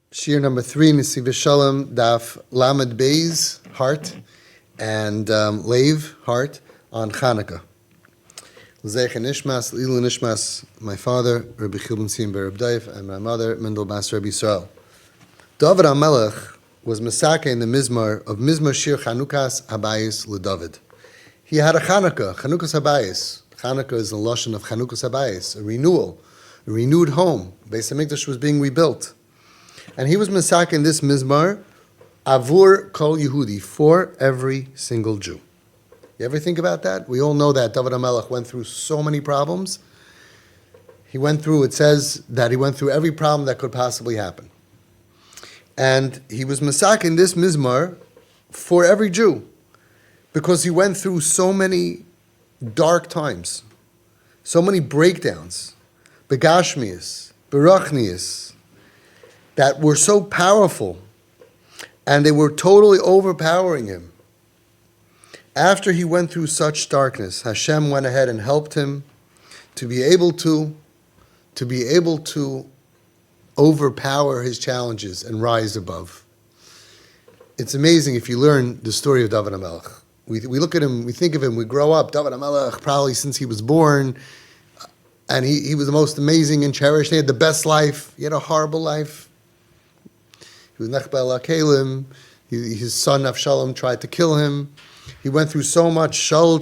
Shir number 3, Nesiv Shalom, Daf Lamed Beis, heart, and Lev, heart, on Chanukah. L'zeich Nishmas, Lilu Nishmas, my father, Rabbi Chil Ben Sim Bereb Daif, and my mother, Mendel Bas Rabbi Yisrael. David HaMelech was Mesaka in the Mizmar of Mizmar Shir Chanukah's Habayis LeDavid. He had a Chanukah, Chanukah's Habayis. Chanukah is the lashon of Chanukah's Habayis, a renewal, a renewed home. Beis HaMikdash was being rebuilt. And he was Mesaka in this Mizmar, Avur Kol Yehudi, for every single Jew. You ever think about that? We all know that David HaMelech went through so many problems. It says that he went through every problem that could possibly happen. And he was Mesaka in this Mizmar for every Jew, because he went through so many dark times, so many breakdowns, begashmias, berachnias, that were so powerful, and they were totally overpowering him. After he went through such darkness, Hashem went ahead and helped him to be able to overpower his challenges and rise above. It's amazing if you learn the story of David HaMelech. We look at him, we think of him, we grow up, David HaMelech, probably since he was born, and he was the most amazing and cherished. He had the best life. He had a horrible life. He was Nechba El HaKelim. His son Avshalom tried to kill him. He went through so much. King Shaul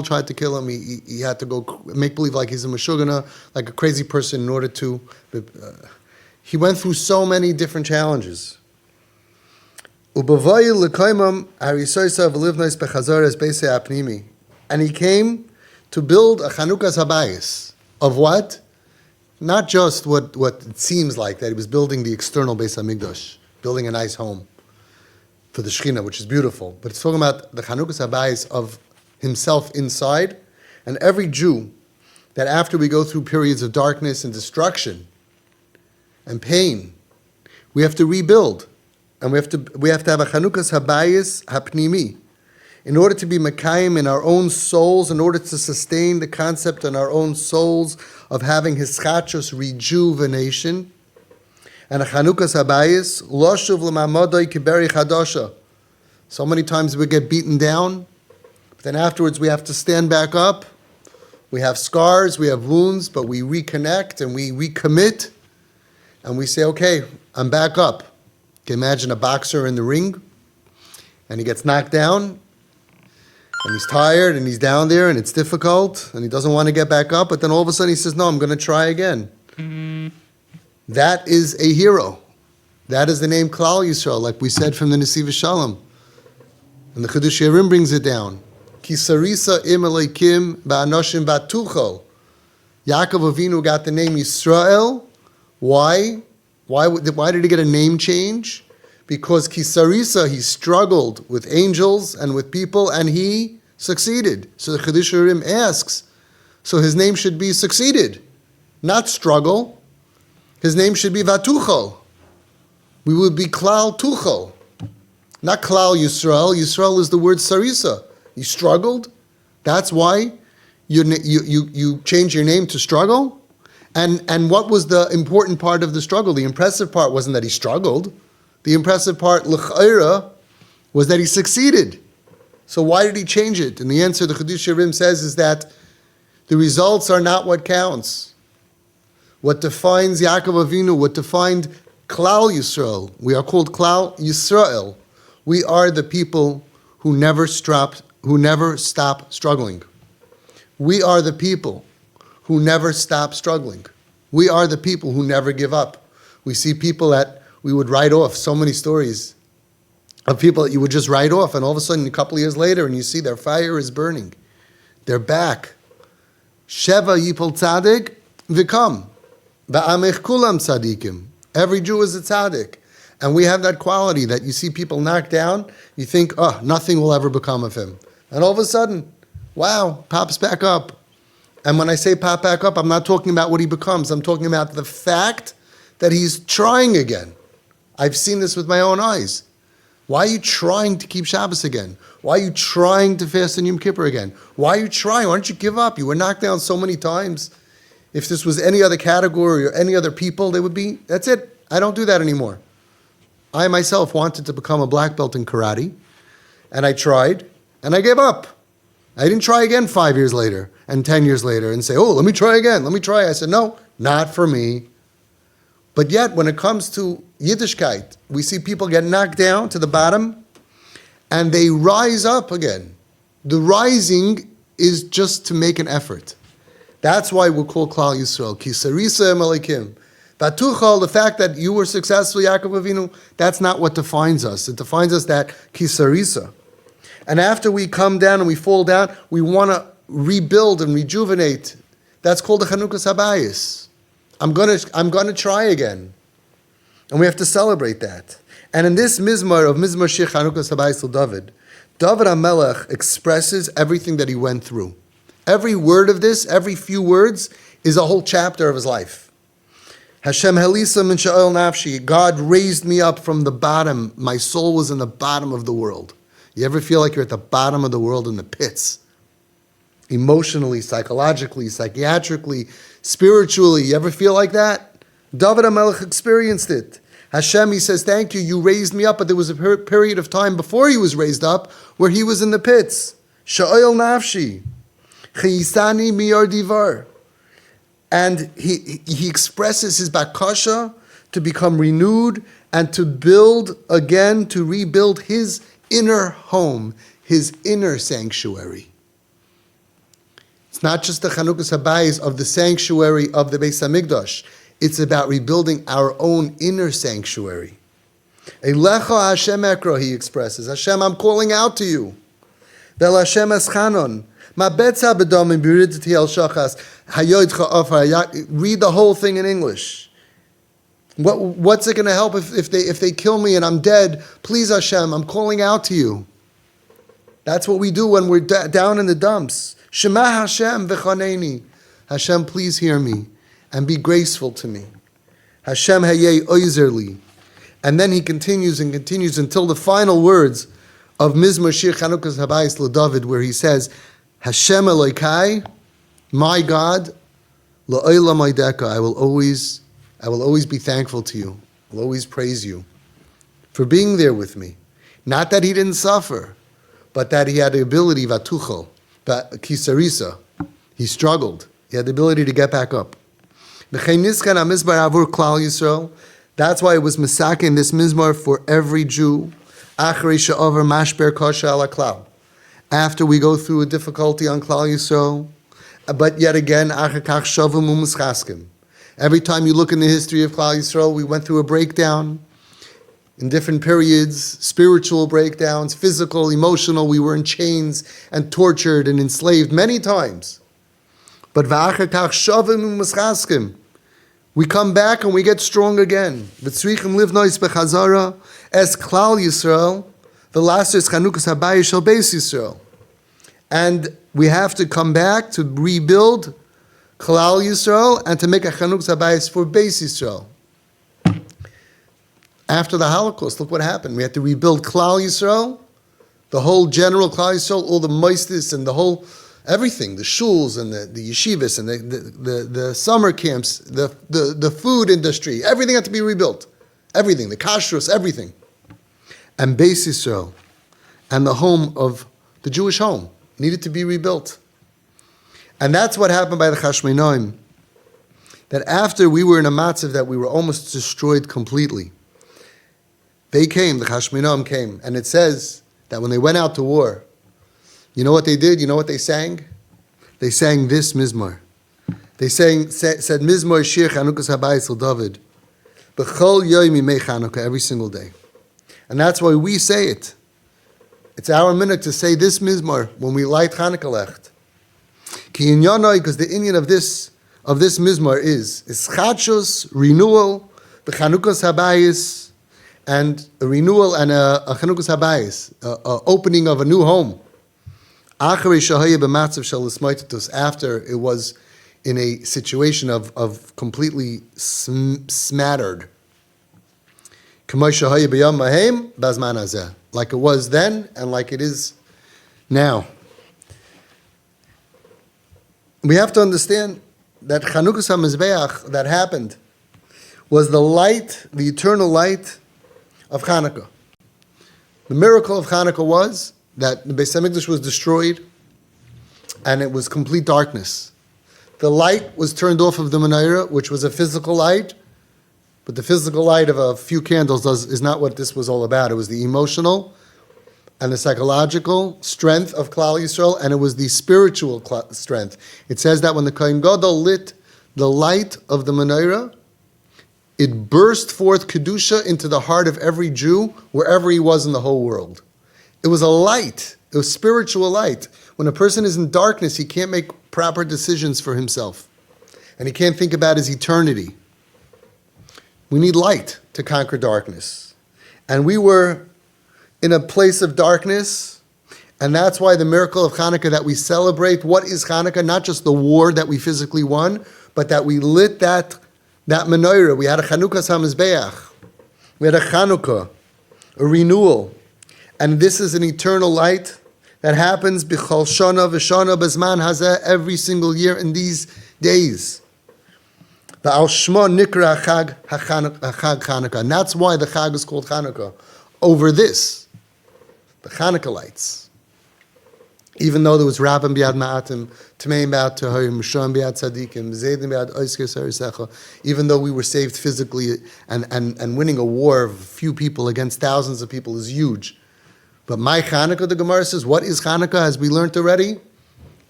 tried to kill him. He had to go make believe like he's a Meshugana, like a crazy person in order to... he went through so many different challenges. And he came to build a Chanukah's Habayis. Of what? Not just what it seems like, that he was building the external Beis HaMikdash, building a nice home for the Shekhinah, which is beautiful. But it's talking about the Chanukah's Habayis of himself inside. And every Jew, that after we go through periods of darkness and destruction and pain, we have to rebuild. And we have to have a Chanukah's Habayis Hapnimi, in order to be Mekayim in our own souls, in order to sustain the concept in our own souls of having Hischachos, rejuvenation. And a Chanukah's Habayis, Loshuv l'mamadoi kiberi chadasha. So many times we get beaten down, but then afterwards we have to stand back up. We have scars, we have wounds, but we reconnect and we recommit, and we say, okay, I'm back up. You can imagine a boxer in the ring, and he gets knocked down, and he's tired, and he's down there, and it's difficult, and he doesn't want to get back up, but then all of a sudden he says, no, I'm going to try again. Mm-hmm. That is a hero. That is the name Klal Yisrael, like we said from the Nesiv Shalom. And the Chidush Yerim brings it down. Ki sarisa im eleikim ba'anoshim batuchol. Yaakov Avinu got the name Yisrael. Why? Why did he get a name change? Because Kisarisa, he struggled with angels and with people, and he succeeded. So the Chidush Yerim asks, so his name should be succeeded, not struggle. His name should be Vatuchol. We would be Klal Tuchol, not Klal Yisrael. Yisrael is the word Sarisa. You struggled. That's why you changed your name to struggle. And what was the important part of the struggle? The impressive part wasn't that he struggled. The impressive part, l'chayra, was that he succeeded. So why did he change it? And the answer the Chidush Yerim says is that the results are not what counts. What defines Yaakov Avinu, what defined Klal Yisrael, we are called Klal Yisrael. We are the people who never stop struggling. We are the people who never stop struggling. We are the people who never give up. We see people that we would write off, so many stories of people that you would just write off, and all of a sudden, a couple of years later, and you see their fire is burning. They're back. Sheva yipol tzadik v'kam. Ba'amech kulam tzadikim. Every Jew is a tzaddik. And we have that quality that you see people knocked down, you think, oh, nothing will ever become of him. And all of a sudden, wow, pops back up. And when I say pop back up, I'm not talking about what he becomes. I'm talking about the fact that he's trying again. I've seen this with my own eyes. Why are you trying to keep Shabbos again? Why are you trying to fast on Yom Kippur again? Why are you trying? Why don't you give up? You were knocked down so many times. If this was any other category or any other people, they would be, that's it. I don't do that anymore. I myself wanted to become a black belt in karate, and I tried, and I gave up. I didn't try again 5 years later and 10 years later and say, oh, let me try again, let me try. I said, no, not for me. But yet, when it comes to Yiddishkeit, we see people get knocked down to the bottom, and they rise up again. The rising is just to make an effort. That's why we're called Klal Yisrael. Ki sarisa emelikim. Vatuchal, the fact that you were successful, Yaakov Avinu, that's not what defines us. It defines us that ki sarisa. And after we come down and we fall down, we want to rebuild and rejuvenate. That's called the Chanukah Habayis. I'm gonna try again. And we have to celebrate that. And in this Mizmar of Mizmar Shir Chanukah Habayis to David HaMelech expresses everything that he went through. Every word of this, every few words, is a whole chapter of his life. Hashem Helisa min sha'ol nafshi. God raised me up from the bottom. My soul was in the bottom of the world. You ever feel like you're at the bottom of the world in the pits? Emotionally, psychologically, psychiatrically, spiritually. You ever feel like that? David HaMelech experienced it. Hashem, he says, thank you, you raised me up, but there was a period of time before he was raised up where he was in the pits. Sha'ol nafshi. Chiyisani miyar divar. And he expresses his bakasha to become renewed and to build again, to rebuild his inner home, his inner sanctuary. It's not just the Chanukah Habayis of the sanctuary of the Beis HaMikdash. It's about rebuilding our own inner sanctuary. Eilecha Hashem ekro, he expresses. Hashem, I'm calling out to you. Vel Hashem eschanon. Ma'betza b'domim b'ridati el shachas hayoidcha ofar. Read the whole thing in English. What's it going to help if they kill me and I'm dead? Please, Hashem, I'm calling out to you. That's what we do when we're down in the dumps. Shema Hashem v'chaneni. Hashem, please hear me and be graceful to me. Hashem hayei oizerli. And then he continues and continues until the final words of Mizmor Shir Chanukah Habayis LeDavid, where he says, Hashem Elokai, my God, la'olam oideka, I will always be thankful to you. I'll always praise you for being there with me. Not that he didn't suffer, but that he had the ability, vatuchal, kisarisa. He struggled. He had the ability to get back up. That's why it was misaka in this mizmar for every Jew. After we go through a difficulty on Klal Yisrael, but yet again, every time you look in the history of Klal Yisrael, we went through a breakdown in different periods, spiritual breakdowns, physical, emotional. We were in chains and tortured and enslaved many times. But we come back and we get strong again. Es Klal Yisrael, the last is Chanukah Habayis shel Beis Yisrael. And we have to come back to rebuild Klal Yisrael and to make a Chanukah Habayis for Beis Yisrael. After the Holocaust, look what happened. We had to rebuild Klal Yisrael, the whole general Klal Yisrael, all the moistus and the whole, everything, the shuls and the yeshivas and the summer camps, the food industry, everything had to be rebuilt. Everything, the kashrus, everything. And Beis Yisrael, and the home of the Jewish home, needed to be rebuilt. And that's what happened by the Chashmonaim, that after we were in a matzav that we were almost destroyed completely, they came, the Chashmonaim came, and it says that when they went out to war, you know what they did? You know what they sang? They sang this mizmar. They said Mizmor Shir Chanukah Habayis LeDavid, B'chol yomi mei Chanukah, every single day. And that's why we say it. It's our minute to say this mizmar when we light Chanukah Lecht. Ki inyanoi, because the inyan of this mizmar is chadshus, renewal, the Chanukah Habayis, and a renewal and a Chanukah Habayis, a opening of a new home. After it was in a situation of completely smattered. Like it was then and like it is now. We have to understand that Chanukah HaMizbeach that happened was the light, the eternal light of Chanukah. The miracle of Chanukah was that the Beis HaMikdash was destroyed and it was complete darkness. The light was turned off of the menorah, which was a physical light, but the physical light of a few candles is not what this was all about. It was the emotional and the psychological strength of Klal Yisrael, and it was the spiritual strength. It says that when the Kohen Gadol lit the light of the menorah, it burst forth Kedusha into the heart of every Jew, wherever he was in the whole world. It was a light. It was spiritual light. When a person is in darkness, he can't make proper decisions for himself. And he can't think about his eternity. We need light to conquer darkness. And we were in a place of darkness, and that's why the miracle of Chanukah that we celebrate, what is Chanukah? Not just the war that we physically won, but that we lit that menorah. We had a Chanukah HaMizbeach. We had a Chanukah, a renewal. And this is an eternal light that happens b'chol shana v'shana b'zman hazeh, every single year in these days. The al shma nikra chag Chanukah. And that's why the chag is called Chanukah. Over this, the Chanukah lights. Even though there was Rabban Biad Ma'atim, Tmeim Biad Tahorim, Mishram Biad Tzadikim, Zaydim Biad Oisker Sarisecha, even though we were saved physically and winning a war of a few people against thousands of people is huge. But my Chanukah, the Gemara says, what is Chanukah, as we learned already?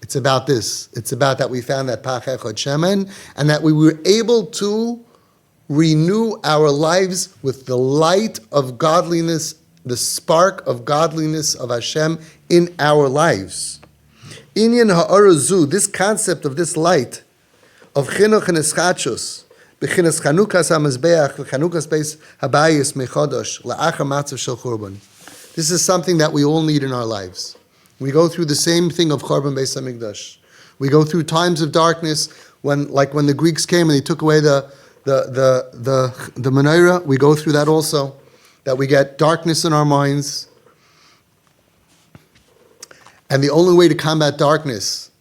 It's about this. It's about that we found that Pach Echad Shemen, and that we were able to renew our lives with the light of godliness, the spark of godliness of Hashem in our lives. Inyan ha'arazu, this concept of this light, of chinuch and eschachos, b'chinas Chanukah's hamazbeach, v'Chanukah's beis habayis mechodosh, la'achar matzav shel churban. This is something that we all need in our lives. We go through the same thing of Churban Beis HaMikdash. We go through times of darkness when the Greeks came and they took away the menorah. We go through that also, that we get darkness in our minds. And the only way to combat darkness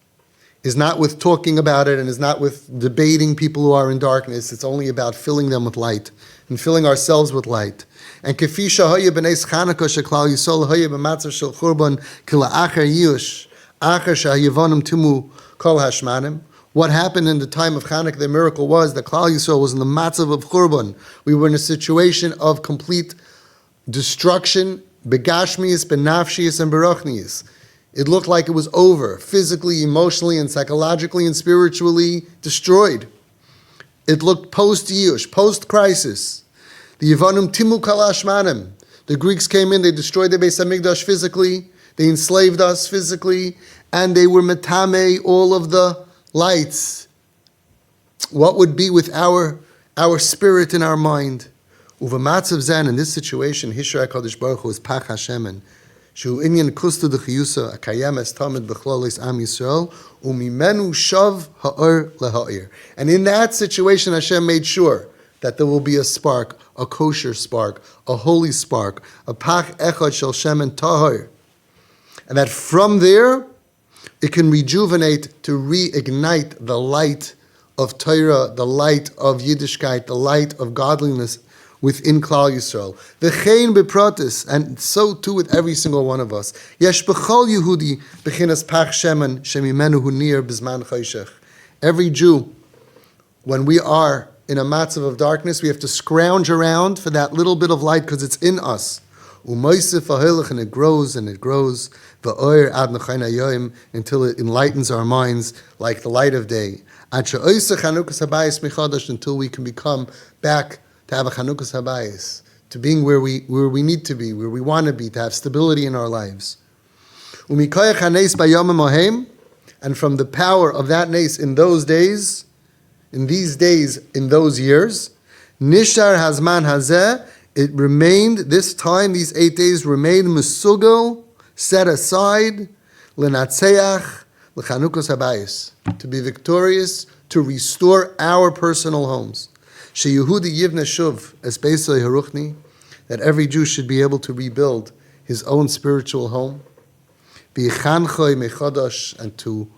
is not with talking about it and is not with debating people who are in darkness. It's only about filling them with light and filling ourselves with light. And kefi shahaya b'neis Chanukah sheklal Yisrael haya b'matzav shel churban kila acher yush acher shahayevonim timu kol hashmanim. What happened in the time of Chanukah, the miracle was that Klal Yisrael was in the matzav of churban. We were in a situation of complete destruction, begashmius, benafshius, and berochnius. It looked like it was over, physically, emotionally, and psychologically, and spiritually destroyed. It looked post-Yush, post-crisis. The Yevanim timu kalashmanim. The Greeks came in, they destroyed the Beis HaMikdash physically, they enslaved us physically, and they were metame all of the lights. What would be with our spirit and our mind? Uvamatzav zan, in this situation, Hishrei HaKadosh Baruch Hu is Pach Hashemen. Shu inyan kustu d'chiyusa akayam es tamid b'chlolis am Yisrael umimenu shav ha'or leha'ir. And in that situation, Hashem made sure that there will be a spark, a kosher spark, a holy spark, a pach echad shel shemen tahor. And that from there, it can rejuvenate to reignite the light of Torah, the light of Yiddishkeit, the light of godliness within Klal Yisrael. V'chein bepratis, and so too with every single one of us. Yesh b'chol Yehudi b'chinas pach shemen shemimenu hu nir b'zman choshech. Every Jew, when we are in a matzav of darkness, we have to scrounge around for that little bit of light because it's in us. U'moisif ha'hilach, and it grows and it grows. V'oir ad nechayin hayoyim, until it enlightens our minds like the light of day. Ad she'oisach Chanukah's habayis michadash, until we can become back to have a Chanukah's habayis, to being where we need to be, where we want to be, to have stability in our lives. U'mikoyach haneis bayomim ohem, and from the power of that nes in those days, in these days, in those years, Nishar Hazman Hazeh, it remained, this time, these 8 days remained Mesugel, set aside, Lenatseach, L'Chanukah's Habayis, to be victorious, to restore our personal homes. Sheyehudi Yivne Shuv, as Beisai Haruchni, that every Jew should be able to rebuild his own spiritual home, B'Yichanchoy Mechodosh, and to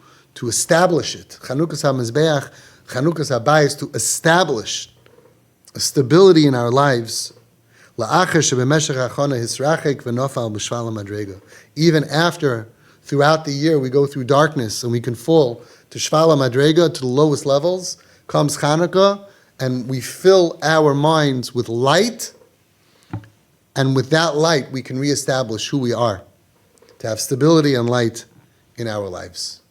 establish it. Chanukah's HaMizbeach, Chanukah's Habayis, to establish stability in our lives, even after, throughout the year, we go through darkness and we can fall to Shvala Madrega, to the lowest levels, comes Chanukah, and we fill our minds with light, and with that light we can reestablish who we are, to have stability and light in our lives.